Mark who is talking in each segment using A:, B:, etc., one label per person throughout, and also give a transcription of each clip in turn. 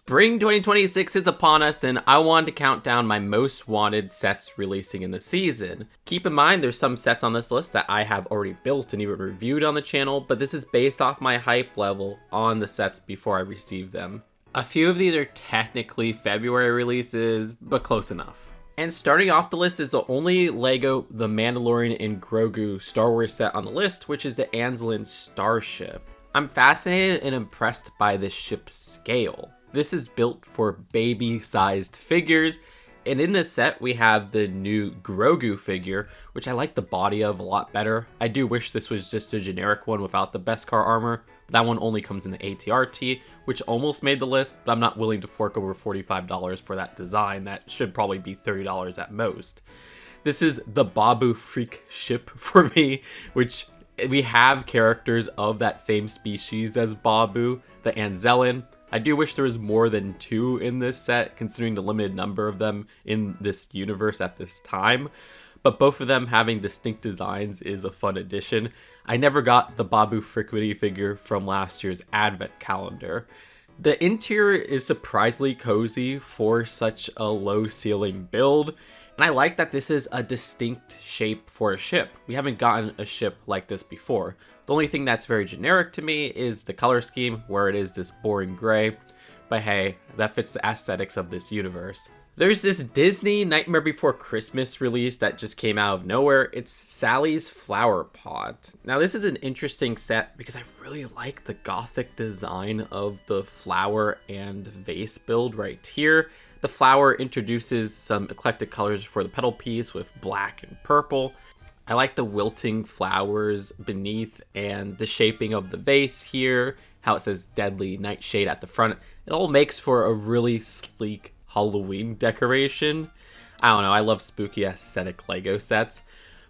A: Spring 2026 is upon us, and I wanted to count down my most wanted sets releasing in the season. Keep in mind, there's some sets on this list that I have already built and even reviewed on the channel, but this is based off my hype level on the sets before I receive them. A few of these are technically February releases, but close enough. And starting off the list is the only LEGO The Mandalorian and Grogu Star Wars set on the list, which is the Anzellan Starship. I'm fascinated and impressed by this ship's scale. This is built for baby-sized figures, and in this set we have the new Grogu figure, which I like the body of a lot better. I do wish this was just a generic one without the Beskar armor. That one only comes in the ATRT, which almost made the list, but I'm not willing to fork over $45 for that design. That should probably be $30 at most. This is the Babu Freak ship for me, which we have characters of that same species as Babu, the Anzellan. I do wish there was more than 2 in this set, considering the limited number of them in this universe at this time. But both of them having distinct designs is a fun addition. I never got the Babu Frick minifigure from last year's advent calendar. The interior is surprisingly cozy for such a low ceiling build. And I like that this is a distinct shape for a ship. We haven't gotten a ship like this before. The only thing that's very generic to me is the color scheme, where it is this boring gray. But hey, that fits the aesthetics of this universe. There's this Disney Nightmare Before Christmas release that just came out of nowhere. It's Sally's Flower Pot. Now this is an interesting set because I really like the gothic design of the flower and vase build right here. The flower introduces some eclectic colors for the petal piece with black and purple. I like the wilting flowers beneath and the shaping of the vase here, how it says Deadly Nightshade at the front. It all makes for a really sleek Halloween decoration. I don't know, I love spooky aesthetic LEGO sets.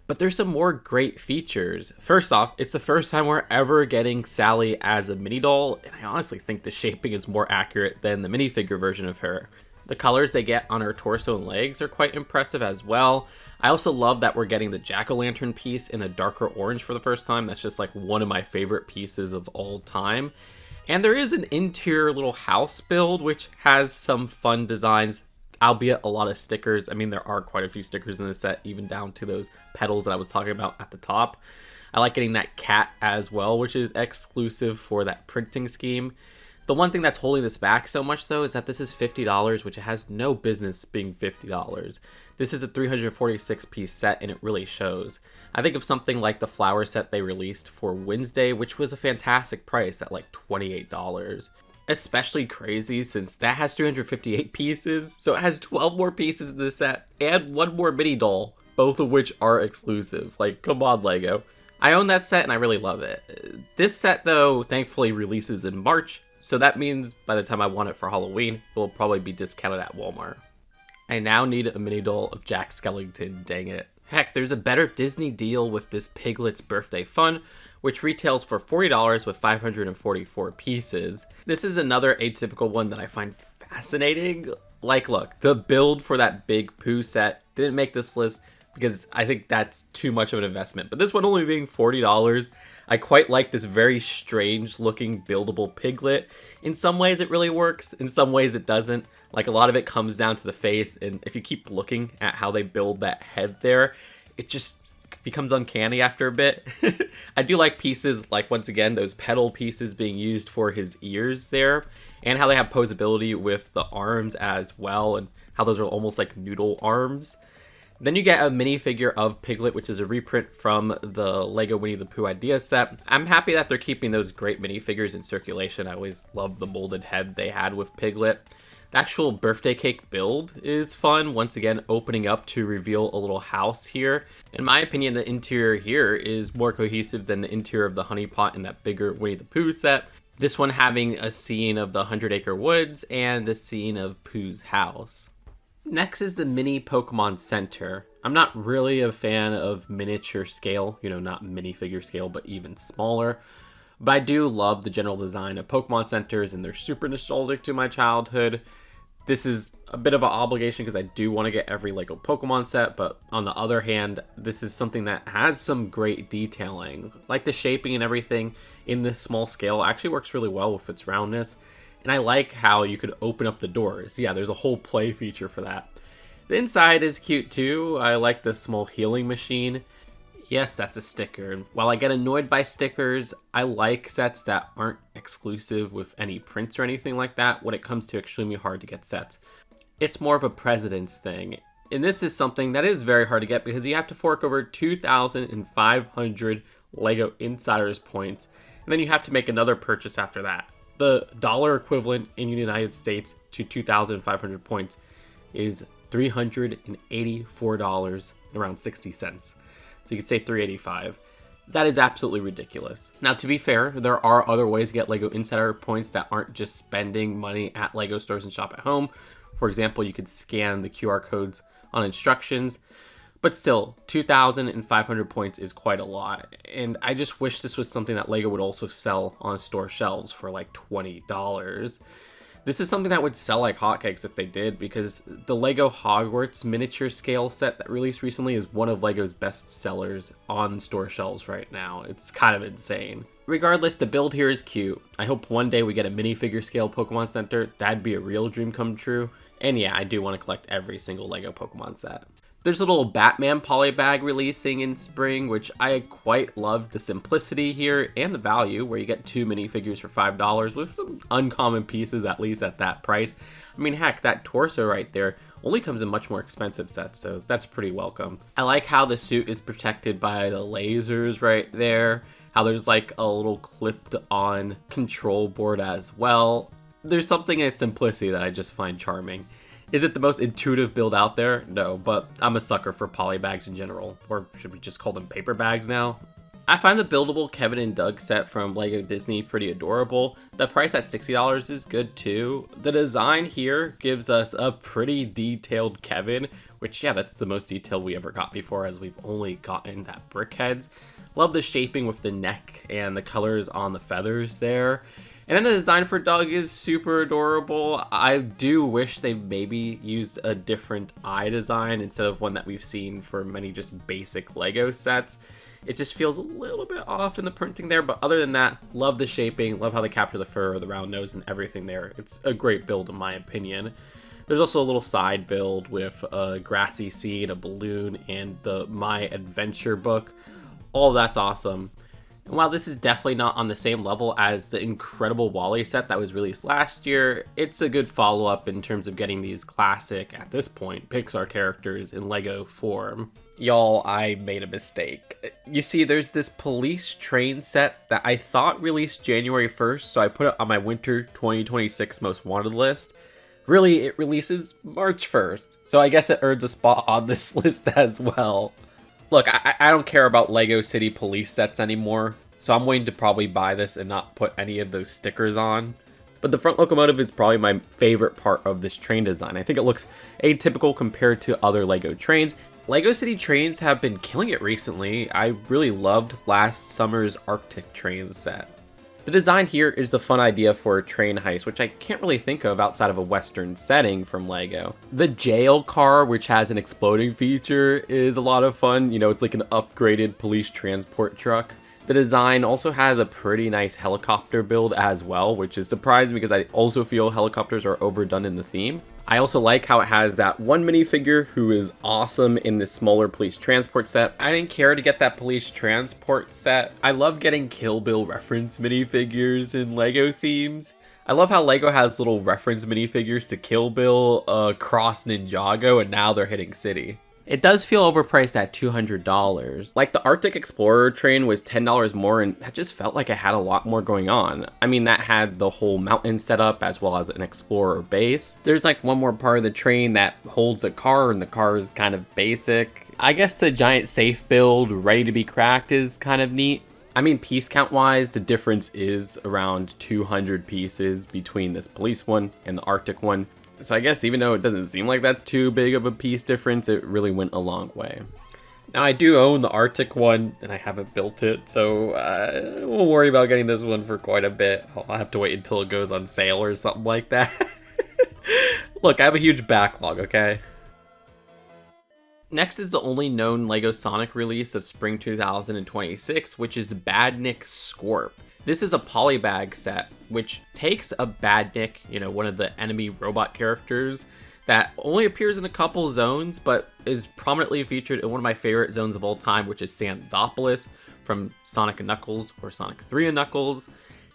A: But there's some more great features. First off, it's the first time we're ever getting Sally as a mini doll, and I honestly think the shaping is more accurate than the minifigure version of her. The colors they get on her torso and legs are quite impressive as well. I also love that we're getting the jack-o'-lantern piece in a darker orange for the first time. That's just like one of my favorite pieces of all time. And there is an interior little house build, which has some fun designs, albeit a lot of stickers. I mean, there are quite a few stickers in the set, even down to those petals that I was talking about at the top. I like getting that cat as well, which is exclusive for that printing scheme. The one thing that's holding this back so much, though, is that this is $50, which it has no business being $50. This is a 346-piece set, and it really shows. I think of something like the flower set they released for Wednesday, which was a fantastic price at like $28. Especially crazy since that has 358 pieces, so it has 12 more pieces in the set, and one more mini doll, both of which are exclusive. Like, come on, LEGO. I own that set, and I really love it. This set, though, thankfully releases in March, so that means by the time I want it for Halloween, it will probably be discounted at Walmart. I now need a mini doll of Jack Skellington, dang it. Heck, there's a better Disney deal with this Piglet's Birthday Fun, which retails for $40 with 544 pieces. This is another atypical one that I find fascinating. Like, look, the build for that big Pooh set didn't make this list because I think that's too much of an investment. But this one only being $40, I quite like this very strange looking buildable Piglet. In some ways it really works, in some ways it doesn't. Like, a lot of it comes down to the face, and if you keep looking at how they build that head there, it just becomes uncanny after a bit. I do like pieces like, once again, those petal pieces being used for his ears there, and how they have posability with the arms as well, and how those are almost like noodle arms. Then you get a minifigure of Piglet, which is a reprint from the LEGO Winnie the Pooh idea set. I'm happy that they're keeping those great minifigures in circulation. I always loved the molded head they had with Piglet. The actual birthday cake build is fun, once again opening up to reveal a little house here. In my opinion, the interior here is more cohesive than the interior of the honey pot in that bigger Winnie the Pooh set. This one having a scene of the 100 Acre Woods and a scene of Pooh's house. Next is the mini Pokémon Center. I'm not really a fan of miniature scale, not minifigure scale, but even smaller. But I do love the general design of Pokemon Centers, and they're super nostalgic to my childhood. This is a bit of an obligation because I do want to get every LEGO Pokemon set, but on the other hand, this is something that has some great detailing. Like the shaping and everything in this small scale actually works really well with its roundness. And And I like how you could open up the doors. Yeah, there's a whole play feature for that. The inside is cute too. I like the small healing machine. Yes, that's a sticker. And while I get annoyed by stickers, I like sets that aren't exclusive with any prints or anything like that when it comes to extremely hard to get sets. It's more of a precedence thing. And this is something that is very hard to get because you have to fork over 2,500 LEGO Insiders points, and then you have to make another purchase after that. The dollar equivalent in the United States to 2,500 points is $384 and around 60 cents. So you could say $385. That is absolutely ridiculous. Now, to be fair, there are other ways to get LEGO Insider points that aren't just spending money at LEGO stores and shop at home. For example, you could scan the QR codes on instructions. But still, 2,500 points is quite a lot. And I just wish this was something that LEGO would also sell on store shelves for like $20. This is something that would sell like hotcakes if they did, because the LEGO Hogwarts miniature scale set that released recently is one of LEGO's best sellers on store shelves right now. It's kind of insane. Regardless, the build here is cute. I hope one day we get a minifigure scale Pokemon Center. That'd be a real dream come true. And yeah, I do want to collect every single LEGO Pokemon set. There's a little Batman Polybag releasing in spring, which I quite love the simplicity here and the value, where you get 2 minifigures for $5 with some uncommon pieces, at least at that price. I mean, heck, that torso right there only comes in much more expensive sets, so that's pretty welcome. I like how the suit is protected by the lasers right there, how there's like a little clipped on control board as well. There's something in its simplicity that I just find charming. Is it the most intuitive build out there? No, but I'm a sucker for polybags in general. Or should we just call them paper bags now? I find the buildable Kevin and Doug set from LEGO Disney pretty adorable. The price at $60 is good too. The design here gives us a pretty detailed Kevin, which yeah, that's the most detail we ever got before, as we've only gotten that brick heads. Love the shaping with the neck and the colors on the feathers there. And then the design for Doug is super adorable. I do wish they maybe used a different eye design instead of one that we've seen for many just basic LEGO sets. It just feels a little bit off in the printing there, but other than that, love the shaping, love how they capture the fur, the round nose, and everything there. It's a great build in my opinion. There's also a little side build with a grassy scene, a balloon, and the My Adventure book. All that's awesome. And while this is definitely not on the same level as the incredible Wall-E set that was released last year, it's a good follow-up in terms of getting these classic, at this point, Pixar characters in LEGO form. Y'all, I made a mistake. You see, there's this police train set that I thought released January 1st, so I put it on my winter 2026 most wanted list. Really, it releases March 1st, so I guess it earns a spot on this list as well. Look, I don't care about LEGO City Police sets anymore, so I'm waiting to probably buy this and not put any of those stickers on. But the front locomotive is probably my favorite part of this train design. I think it looks atypical compared to other LEGO trains. LEGO City trains have been killing it recently. I really loved last summer's Arctic train set. The design here is the fun idea for a train heist, which I can't really think of outside of a Western setting from LEGO. The jail car, which has an exploding feature, is a lot of fun. You know, it's like an upgraded police transport truck. The design also has a pretty nice helicopter build as well, which is surprising because I also feel helicopters are overdone in the theme. I also like how it has that one minifigure who is awesome in this smaller police transport set. I didn't care to get that police transport set. I love getting Kill Bill reference minifigures in LEGO themes. I love how LEGO has little reference minifigures to Kill Bill, Cross Ninjago, and now they're hitting City. It does feel overpriced at $200. Like the Arctic Explorer train was $10 more, and that just felt like it had a lot more going on. I mean, that had the whole mountain setup as well as an Explorer base. There's like one more part of the train that holds a car, and the car is kind of basic. I guess the giant safe build ready to be cracked is kind of neat. I mean, piece count wise, the difference is around 200 pieces between this police one and the Arctic one. So I guess even though it doesn't seem like that's too big of a piece difference, it really went a long way. Now I do own the Arctic one, and I haven't built it, so I won't worry about getting this one for quite a bit. I'll have to wait until it goes on sale or something like that. Look, I have a huge backlog, okay? Next is the only known LEGO Sonic release of spring 2026, which is Badnik Skorp. This is a Polybag set, which takes a Badnik, one of the enemy robot characters that only appears in a couple zones, but is prominently featured in one of my favorite zones of all time, which is Sandhopolis from Sonic & Knuckles or Sonic 3 & Knuckles.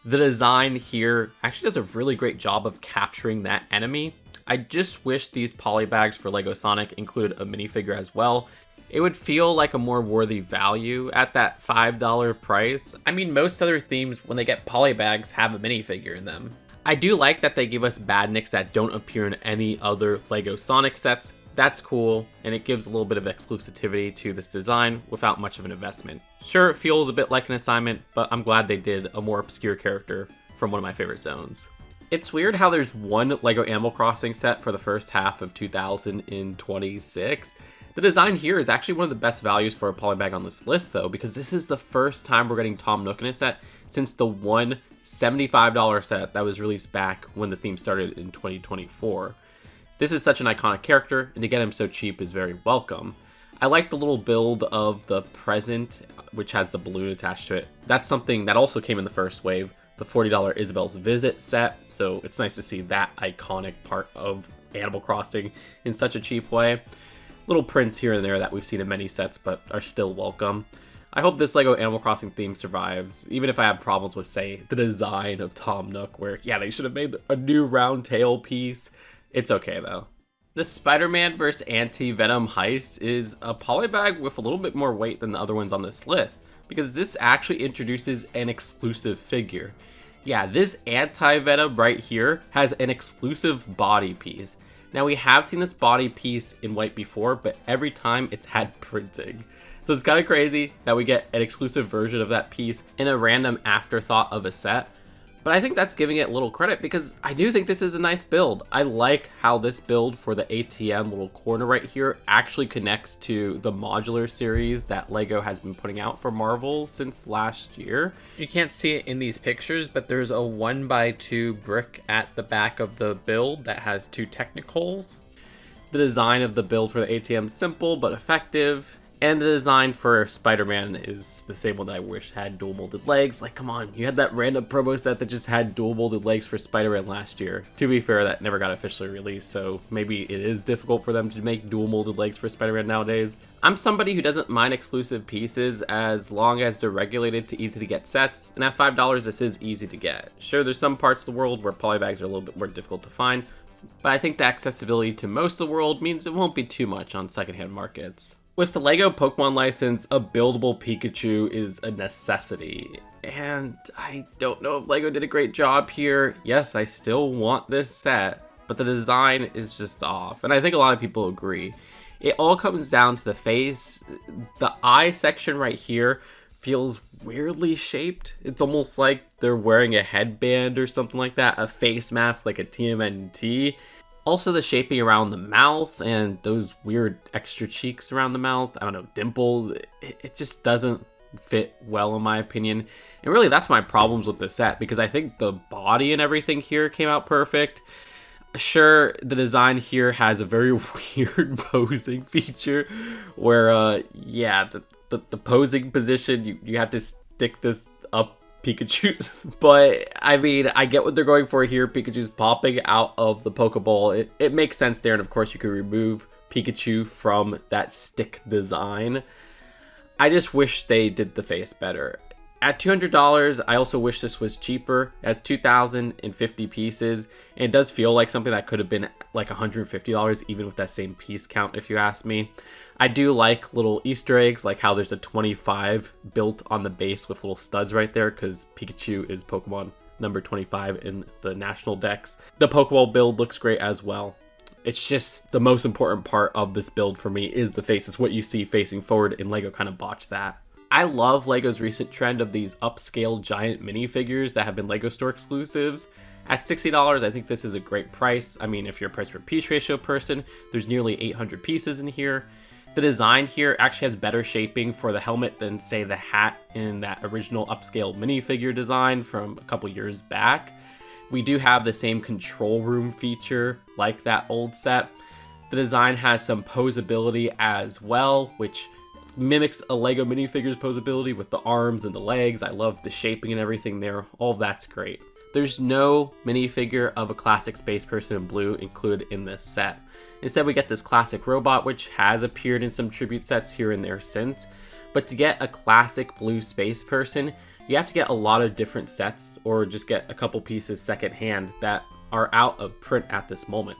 A: The design here actually does a really great job of capturing that enemy. I just wish these Polybags for LEGO Sonic included a minifigure as well. It would feel like a more worthy value at that $5 price. I mean, most other themes, when they get Polybags, have a minifigure in them. I do like that they give us Badniks that don't appear in any other LEGO Sonic sets. That's cool, and it gives a little bit of exclusivity to this design without much of an investment. Sure, it feels a bit like an assignment, but I'm glad they did a more obscure character from one of my favorite zones. It's weird how there's one LEGO Animal Crossing set for the first half of 2026. The design here is actually one of the best values for a Polybag on this list, though, because this is the first time we're getting Tom Nook in a set since the one $75 set that was released back when the theme started in 2024. This is such an iconic character, and to get him so cheap is very welcome. I like the little build of the present, which has the balloon attached to it. That's something that also came in the first wave, the $40 Isabel's Visit set, so it's nice to see that iconic part of Animal Crossing in such a cheap way. Little prints here and there that we've seen in many sets but are still welcome. I hope this LEGO Animal Crossing theme survives, even if I have problems with, say, the design of Tom Nook, where, yeah, they should have made a new round tail piece. It's okay, though. The Spider-Man vs. Anti-Venom heist is a Polybag with a little bit more weight than the other ones on this list, because this actually introduces an exclusive figure. Yeah, this Anti-Venom right here has an exclusive body piece. Now, we have seen this body piece in white before, but every time it's had printing. So it's kind of crazy that we get an exclusive version of that piece in a random afterthought of a set. But I think that's giving it a little credit because I do think this is a nice build. I like how this build for the ATM little corner right here actually connects to the modular series that LEGO has been putting out for Marvel since last year. You can't see it in these pictures, but there's a 1x2 brick at the back of the build that has 2 technicals. The design of the build for the ATM is simple but effective. And the design for Spider-Man is the same one that I wish had dual molded legs. Like, come on, you had that random promo set that just had dual molded legs for Spider-Man last year. To be fair, that never got officially released, so maybe it is difficult for them to make dual molded legs for Spider-Man nowadays. I'm somebody who doesn't mind exclusive pieces as long as they're regulated to easy to get sets, and at $5 this is easy to get. Sure, there's some parts of the world where Polybags are a little bit more difficult to find, but I think the accessibility to most of the world means it won't be too much on secondhand markets. With the LEGO Pokemon license, a buildable Pikachu is a necessity, and I don't know if LEGO did a great job here. Yes, I still want this set, but the design is just off, and I think a lot of people agree. It all comes down to the face. The eye section right here feels weirdly shaped. It's almost like they're wearing a headband or something like that, a face mask like a TMNT. Also, the shaping around the mouth and those weird extra cheeks around the mouth, I don't know, dimples, it just doesn't fit well in my opinion. And really, that's my problems with the set, because I think the body and everything here came out perfect. Sure, the design here has a very weird posing feature where, yeah, the posing position, you have to stick this up Pikachu's, but I mean, I get what they're going for here. Pikachu's popping out of the Pokeball. It makes sense there, and of course you could remove Pikachu from that stick design. I just wish they did the face better. At $200, I also wish this was cheaper. It has 2,050 pieces, and it does feel like something that could have been like $150 even with that same piece count, if you ask me. I do like little Easter eggs, like how there's a 25 built on the base with little studs right there, because Pikachu is Pokemon number 25 in the national decks. The Pokeball build looks great as well. It's just the most important part of this build for me is the face. It's what you see facing forward, and LEGO kind of botched that. I love LEGO's recent trend of these upscale giant minifigures that have been LEGO store exclusives. At $60, I think this is a great price. I mean, if you're a price per piece ratio person, there's nearly 800 pieces in here. The design here actually has better shaping for the helmet than, say, the hat in that original upscale minifigure design from a couple years back. We do have the same control room feature like that old set. The design has some posability as well, which mimics a Lego minifigure's posability with the arms and the legs. I love the shaping and everything there. All of that's great. There's no minifigure of a classic space person in blue included in this set. Instead, we get this classic robot, which has appeared in some tribute sets here and there since. But to get a classic blue space person, you have to get a lot of different sets or just get a couple pieces secondhand that are out of print at this moment.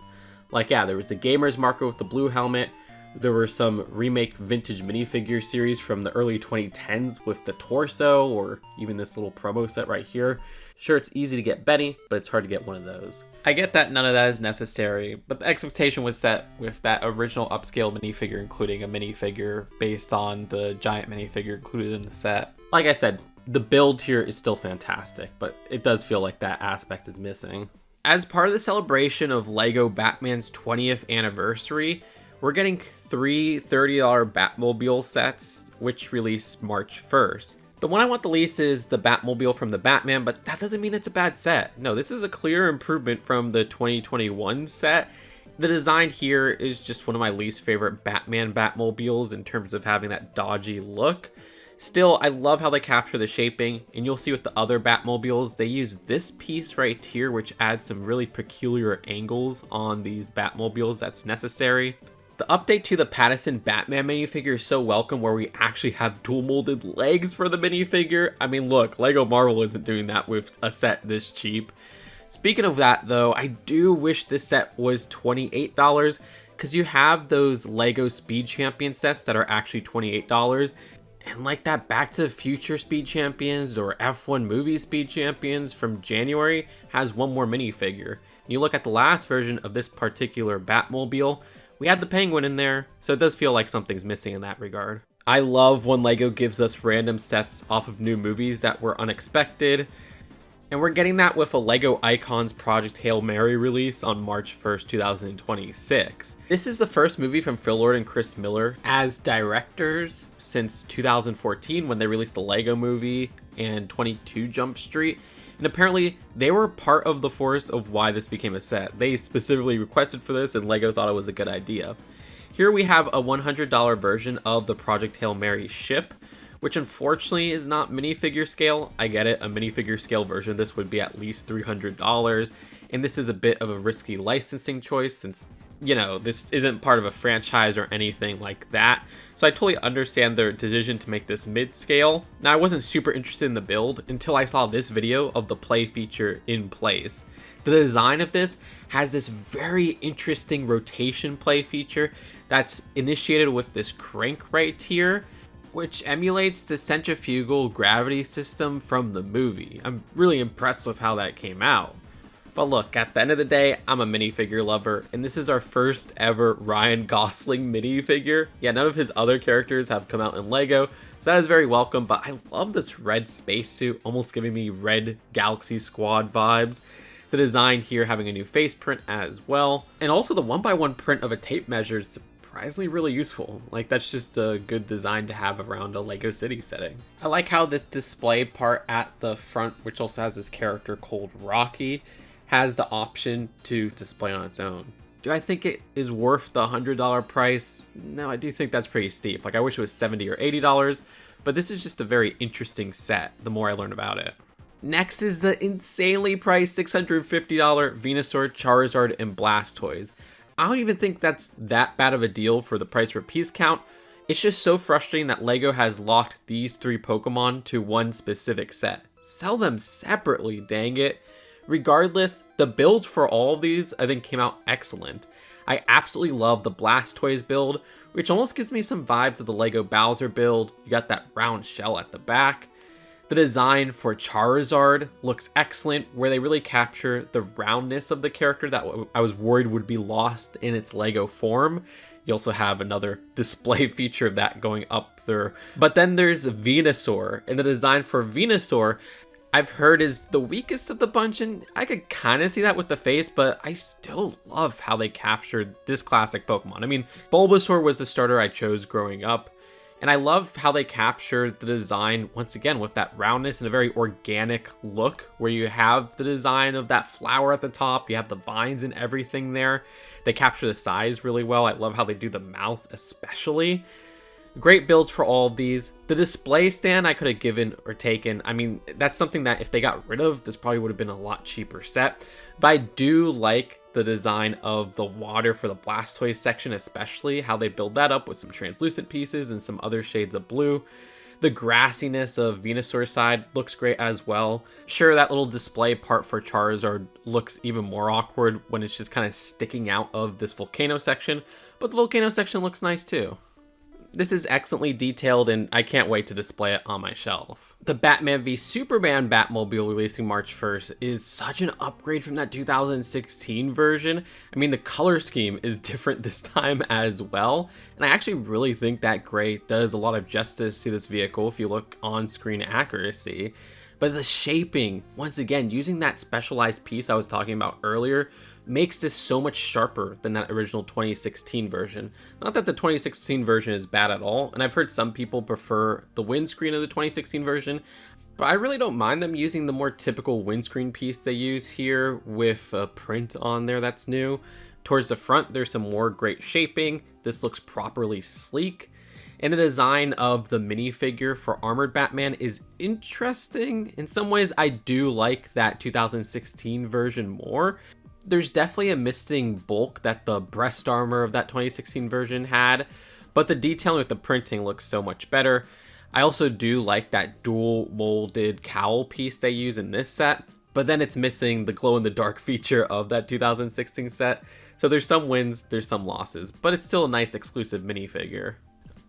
A: Like, yeah, there was the Gamer's marker with the blue helmet. There were some remake vintage minifigure series from the early 2010s with the torso, or even this little promo set right here. Sure, it's easy to get Benny, but it's hard to get one of those. I get that none of that is necessary, but the expectation was set with that original upscale minifigure, including a minifigure based on the giant minifigure included in the set. Like I said, the build here is still fantastic, but it does feel like that aspect is missing. As part of the celebration of LEGO Batman's 20th anniversary, we're getting 3 $30 Batmobile sets, which release March 1st. The one I want the least is the Batmobile from the Batman, but that doesn't mean it's a bad set. No, this is a clear improvement from the 2021 set. The design here is just one of my least favorite Batman Batmobiles in terms of having that dodgy look. Still, I love how they capture the shaping, and you'll see with the other Batmobiles, they use this piece right here, which adds some really peculiar angles on these Batmobiles that's necessary. The update to the Pattinson Batman minifigure is so welcome, where we actually have dual molded legs for the minifigure. I mean, look, LEGO Marvel isn't doing that with a set this cheap. Speaking of that though, I do wish this set was $28, because you have those LEGO Speed Champion sets that are actually $28. And like that Back to the Future Speed Champions or F1 Movie Speed Champions from January has one more minifigure. You look at the last version of this particular Batmobile, we had the Penguin in there, so it does feel like something's missing in that regard. I love when LEGO gives us random sets off of new movies that were unexpected, and we're getting that with a LEGO Icons Project Hail Mary release on March 1st, 2026. This is the first movie from Phil Lord and Chris Miller as directors since 2014 when they released the LEGO Movie and 22 Jump Street. And apparently they were part of the force of why this became a set. They specifically requested for this and LEGO thought it was a good idea. Here we have a $100 version of the Project Hail Mary ship, which unfortunately is not minifigure scale. I get it, a minifigure scale version of this would be at least $300, and this is a bit of a risky licensing choice since, you know, this isn't part of a franchise or anything like that. So I totally understand their decision to make this mid-scale. Now, I wasn't super interested in the build until I saw this video of the play feature in place. The design of this has this very interesting rotation play feature that's initiated with this crank right here, which emulates the centrifugal gravity system from the movie. I'm really impressed with how that came out. But look, at the end of the day, I'm a minifigure lover, and this is our first ever Ryan Gosling minifigure. Yeah, none of his other characters have come out in LEGO, so that is very welcome, but I love this red spacesuit, almost giving me Red Galaxy Squad vibes. The design here having a new face print as well, and also the 1x1 print of a tape measure is surprisingly really useful. Like, that's just a good design to have around a LEGO City setting. I like how this display part at the front, which also has this character called Rocky, has the option to display on its own. Do I think it is worth the $100 price? No, I do think that's pretty steep. Like, I wish it was $70 or $80, but this is just a very interesting set the more I learn about it. Next is the insanely priced $650 Venasaur, Charizard, and Blastoise. I don't even think that's that bad of a deal for the price per piece count. It's just so frustrating that LEGO has locked these 3 Pokemon to one specific set. Sell them separately, dang it. Regardless, the builds for all of these I think came out excellent. I absolutely love the Blastoise build, which almost gives me some vibes of the LEGO Bowser build. You got that round shell at the back. The design for Charizard looks excellent, where they really capture the roundness of the character that I was worried would be lost in its LEGO form. You also have another display feature of that going up there. But then there's Venasaur, and the design for Venasaur I've heard is the weakest of the bunch, and I could kind of see that with the face, but I still love how they captured this classic Pokemon. I mean, Bulbasaur was the starter I chose growing up, and I love how they captured the design, once again, with that roundness and a very organic look, where you have the design of that flower at the top, you have the vines and everything there. They capture the size really well. I love how they do the mouth especially. Great builds for all of these. The display stand I could have given or taken. I mean, that's something that if they got rid of, this probably would have been a lot cheaper set. But I do like the design of the water for the Blastoise section, especially how they build that up with some translucent pieces and some other shades of blue. The grassiness of Venasaur side looks great as well. Sure, that little display part for Charizard looks even more awkward when it's just kind of sticking out of this volcano section, but the volcano section looks nice too. This is excellently detailed and I can't wait to display it on my shelf. The Batman v Superman Batmobile releasing March 1st is such an upgrade from that 2016 version. I mean, the color scheme is different this time as well, and I actually really think that gray does a lot of justice to this vehicle if you look on screen accuracy. But the shaping, once again, using that specialized piece I was talking about earlier, makes this so much sharper than that original 2016 version. Not that the 2016 version is bad at all, and I've heard some people prefer the windscreen of the 2016 version, but I really don't mind them using the more typical windscreen piece they use here with a print on there that's new. Towards the front, there's some more great shaping. This looks properly sleek. And the design of the minifigure for Armored Batman is interesting. In some ways, I do like that 2016 version more. There's definitely a missing bulk that the breast armor of that 2016 version had, but the detailing with the printing looks so much better. I also do like that dual molded cowl piece they use in this set, but then it's missing the glow-in-the-dark feature of that 2016 set. So there's some wins, there's some losses, but it's still a nice exclusive minifigure.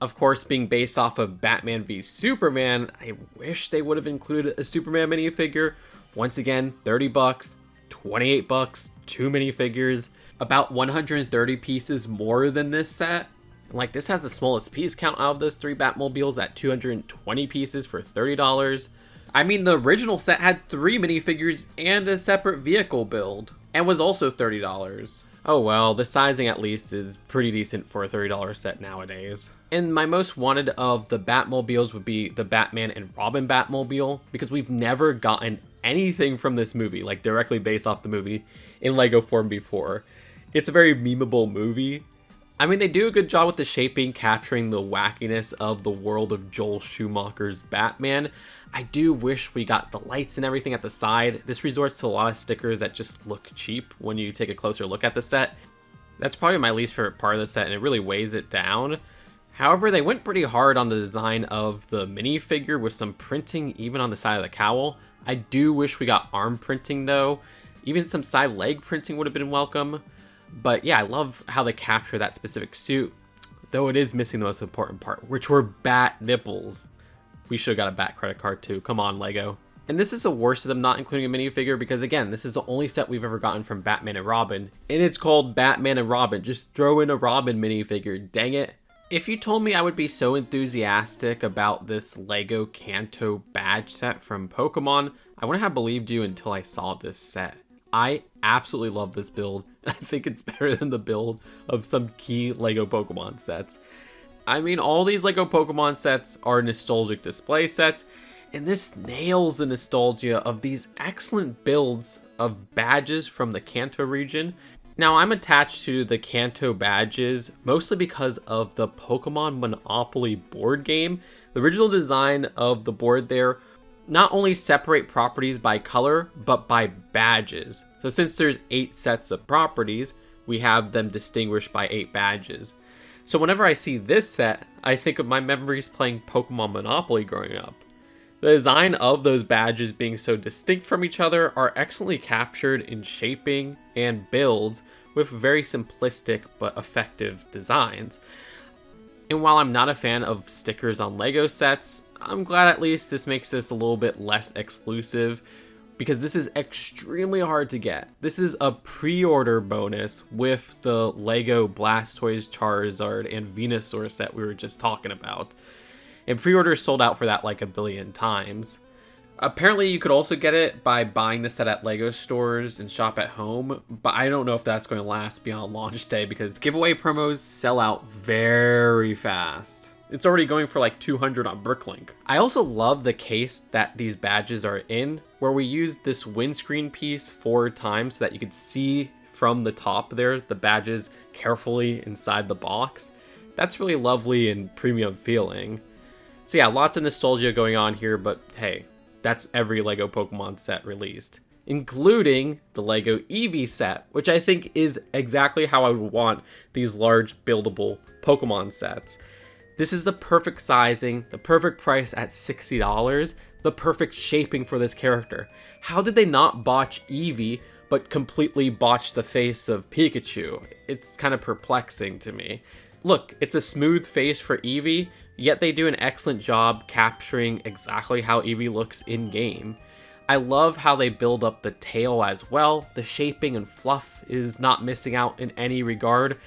A: Of course, being based off of Batman v Superman, I wish they would have included a Superman minifigure. Once again, 30 bucks, 28 bucks, 2 minifigures, about 130 pieces more than this set. Like, this has the smallest piece count out of those 3 Batmobiles at 220 pieces for $30. I mean, the original set had 3 minifigures and a separate vehicle build, and was also $30. Oh well, the sizing at least is pretty decent for a $30 set nowadays. And my most wanted of the Batmobiles would be the Batman and Robin Batmobile, because we've never gotten anything from this movie, like directly based off the movie, in Lego form before. It's a very memeable movie. I mean, they do a good job with the shaping, capturing the wackiness of the world of Joel Schumacher's Batman. I do wish we got the lights and everything at the side. This resorts to a lot of stickers that just look cheap when you take a closer look at the set. That's probably my least favorite part of the set, and it really weighs it down. However, they went pretty hard on the design of the minifigure with some printing even on the side of the cowl. I do wish we got arm printing though. Even some side leg printing would have been welcome. But yeah, I love how they capture that specific suit, though it is missing the most important part, which were bat nipples. We should have got a bat credit card too. Come on, Lego. And this is the worst of them not including a minifigure, because again, this is the only set we've ever gotten from Batman and Robin, and it's called Batman and Robin. Just throw in a Robin minifigure, dang it. If you told me I would be so enthusiastic about this Lego Kanto badge set from Pokemon, I wouldn't have believed you until I saw this set. I absolutely love this build. I think it's better than the build of some key Lego Pokemon sets. I mean, all these Lego Pokemon sets are nostalgic display sets, and this nails the nostalgia of these excellent builds of badges from the Kanto region. Now, I'm attached to the Kanto badges mostly because of the Pokemon Monopoly board game. The original design of the board there not only separate properties by color, but by badges. So since there's 8 sets of properties, we have them distinguished by 8 badges. So whenever I see this set, I think of my memories playing Pokemon Monopoly growing up. The design of those badges being so distinct from each other are excellently captured in shaping and builds with very simplistic but effective designs. And while I'm not a fan of stickers on Lego sets, I'm glad at least this makes this a little bit less exclusive, because this is extremely hard to get. This is a pre-order bonus with the Lego Blastoise, Charizard, and Venasaur set we were just talking about. And pre-orders sold out for that like a billion times. Apparently you could also get it by buying the set at Lego stores and shop at home, but I don't know if that's going to last beyond launch day because giveaway promos sell out very fast. It's already going for like 200 on Bricklink. I also love the case that these badges are in, where we used this windscreen piece 4 times so that you could see from the top there the badges carefully inside the box. That's really lovely and premium feeling. So yeah, lots of nostalgia going on here, but hey, that's every LEGO Pokemon set released, including the LEGO Eevee set, which I think is exactly how I would want these large buildable Pokemon sets. This is the perfect sizing, the perfect price at $60, the perfect shaping for this character. How did they not botch Eevee, but completely botch the face of Pikachu? It's kind of perplexing to me. Look, it's a smooth face for Eevee, yet they do an excellent job capturing exactly how Eevee looks in-game. I love how they build up the tail as well. The shaping and fluff is not missing out in any regard.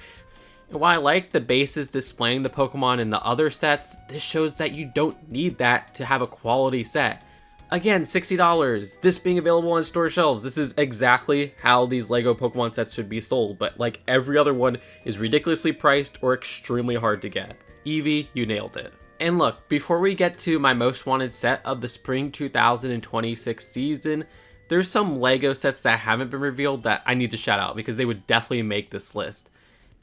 A: And while I like the bases displaying the Pokemon in the other sets, this shows that you don't need that to have a quality set. Again, $60, this being available on store shelves, this is exactly how these LEGO Pokemon sets should be sold, but like every other one is ridiculously priced or extremely hard to get. Eevee, you nailed it. And look, before we get to my most wanted set of the spring 2026 season, there's some LEGO sets that haven't been revealed that I need to shout out because they would definitely make this list.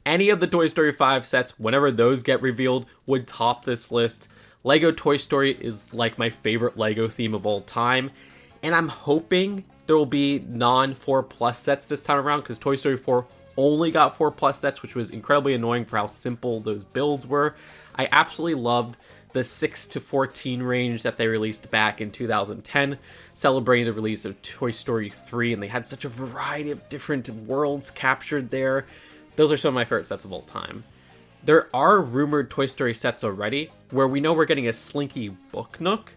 A: Any of the Toy Story 5 sets, whenever those get revealed, would top this list. LEGO Toy Story is like my favorite LEGO theme of all time, and I'm hoping there will be non-4 plus sets this time around because Toy Story 4 only got 4 plus sets, which was incredibly annoying for how simple those builds were. I absolutely loved the 6 to 14 range that they released back in 2010, celebrating the release of Toy Story 3, and they had such a variety of different worlds captured there. Those are some of my favorite sets of all time. There are rumored Toy Story sets already, where we know we're getting a Slinky Book Nook.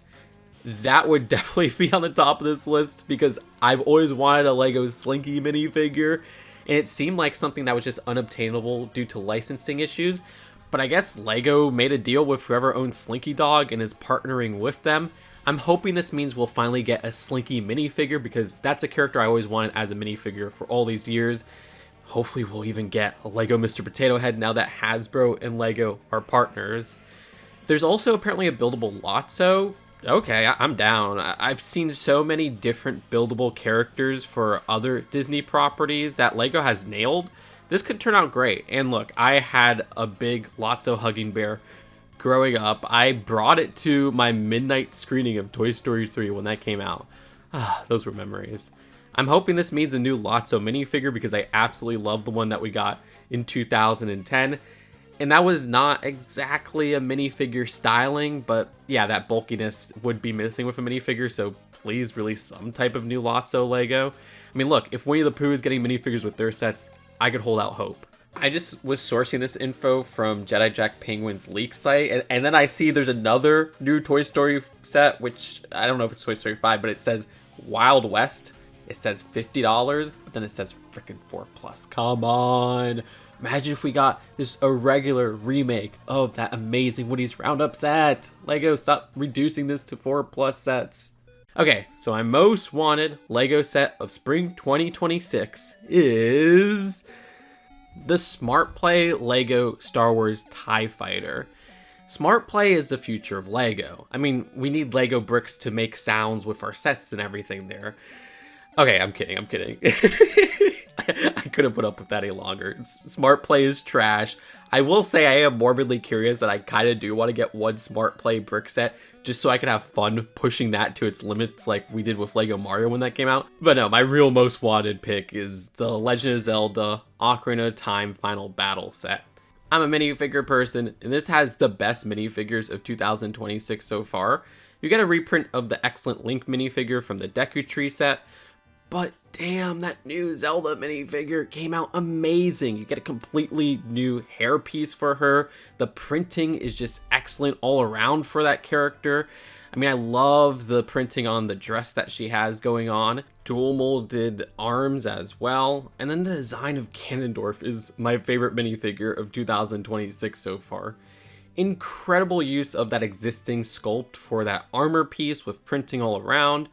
A: That would definitely be on the top of this list, because I've always wanted a LEGO Slinky minifigure, and it seemed like something that was just unobtainable due to licensing issues. But I guess LEGO made a deal with whoever owns Slinky Dog and is partnering with them. I'm hoping this means we'll finally get a Slinky minifigure, because that's a character I always wanted as a minifigure for all these years. Hopefully we'll even get a LEGO Mr. Potato Head now that Hasbro and LEGO are partners. There's also apparently a buildable Lotso. Okay, I'm down. I've seen so many different buildable characters for other Disney properties that LEGO has nailed. This could turn out great. And look, I had a big Lotso hugging bear growing up. I brought it to my midnight screening of Toy Story 3 when that came out. Those were memories. I'm hoping this means a new Lotso minifigure, because I absolutely love the one that we got in 2010. And that was not exactly a minifigure styling, but yeah, that bulkiness would be missing with a minifigure, so please release some type of new Lotso LEGO. I mean, look, if Winnie the Pooh is getting minifigures with their sets, I could hold out hope. I just was sourcing this info from Jedi Jack Penguin's leak site, and then I see there's another new Toy Story set, which I don't know if it's Toy Story 5, but it says Wild West. It says $50, but then it says freaking 4 plus. Come on. Imagine if we got just a regular remake of that amazing Woody's Roundup set. LEGO, stop reducing this to 4 plus sets. Okay, so my most wanted LEGO set of spring 2026 is the Smart Play LEGO Star Wars TIE Fighter. Smart Play is the future of LEGO. I mean, we need LEGO bricks to make sounds with our sets and everything there. Okay, I'm kidding. I couldn't put up with that any longer. Smart Play is trash. I will say I am morbidly curious that I kind of do want to get one Smart Play brick set just so I can have fun pushing that to its limits like we did with Lego Mario when that came out. But no, my real most wanted pick is the Legend of Zelda Ocarina of Time Final Battle set. I'm a minifigure person, and this has the best minifigures of 2026 so far. You get a reprint of the excellent Link minifigure from the Deku Tree set, but damn, that new Zelda minifigure came out amazing. You get a completely new hairpiece for her. The printing is just excellent all around for that character. I mean, I love the printing on the dress that she has going on. Dual molded arms as well. And then the design of Ganondorf is my favorite minifigure of 2026 so far. Incredible use of that existing sculpt for that armor piece with printing all around.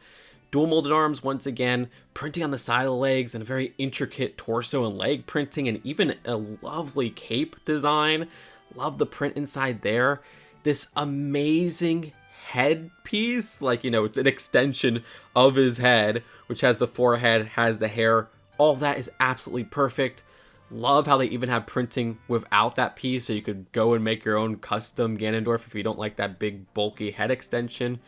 A: Dual molded arms once again, printing on the side of the legs, and a very intricate torso and leg printing, and even a lovely cape design. Love the print inside there. This amazing headpiece, like, you know, it's an extension of his head, which has the forehead, has the hair. All that is absolutely perfect. Love how they even have printing without that piece, so you could go and make your own custom Ganondorf if you don't like that big bulky head extension.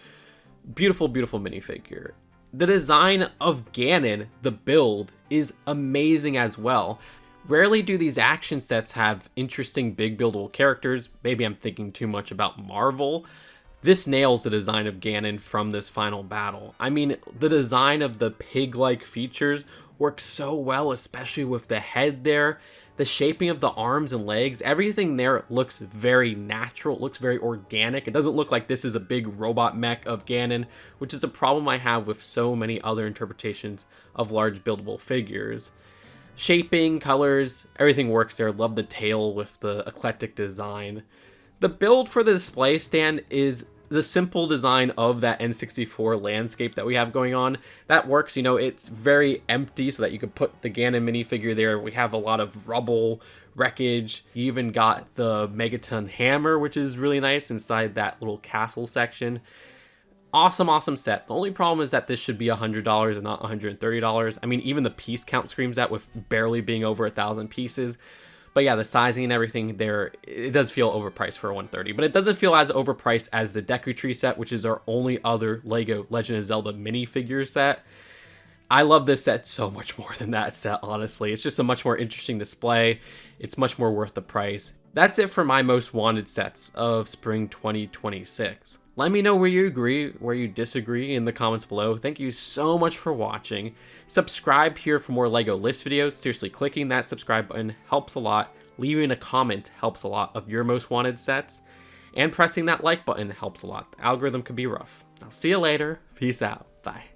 A: Beautiful, beautiful minifigure. The design of Ganon, the build, is amazing as well. Rarely do these action sets have interesting big buildable characters. Maybe I'm thinking too much about Marvel. This nails the design of Ganon from this final battle. I mean, the design of the pig-like features works so well, especially with the head there. The shaping of the arms and legs, everything there looks very natural. It looks very organic. It doesn't look like this is a big robot mech of Ganon, which is a problem I have with so many other interpretations of large buildable figures. Shaping, colors, everything works there. Love the tail with the eclectic design. The build for the display stand is the simple design of that N64 landscape that we have going on. That works, you know, it's very empty so that you could put the Ganon minifigure there. We have a lot of rubble, wreckage. You even got the Megaton hammer, which is really nice inside that little castle section. Awesome, awesome set. The only problem is that this should be $100 and not $130. I mean, even the piece count screams that with barely being over 1,000 pieces. But yeah, the sizing and everything there, it does feel overpriced for $130. But it doesn't feel as overpriced as the Deku Tree set, which is our only other LEGO Legend of Zelda minifigure set. I love this set so much more than that set, honestly. It's just a much more interesting display. It's much more worth the price. That's it for my most wanted sets of spring 2026. Let me know where you agree, where you disagree in the comments below. Thank you so much for watching. Subscribe here for more LEGO list videos. Seriously, clicking that subscribe button helps a lot. Leaving a comment helps a lot of your most wanted sets. And pressing that like button helps a lot. The algorithm can be rough. I'll see you later. Peace out. Bye.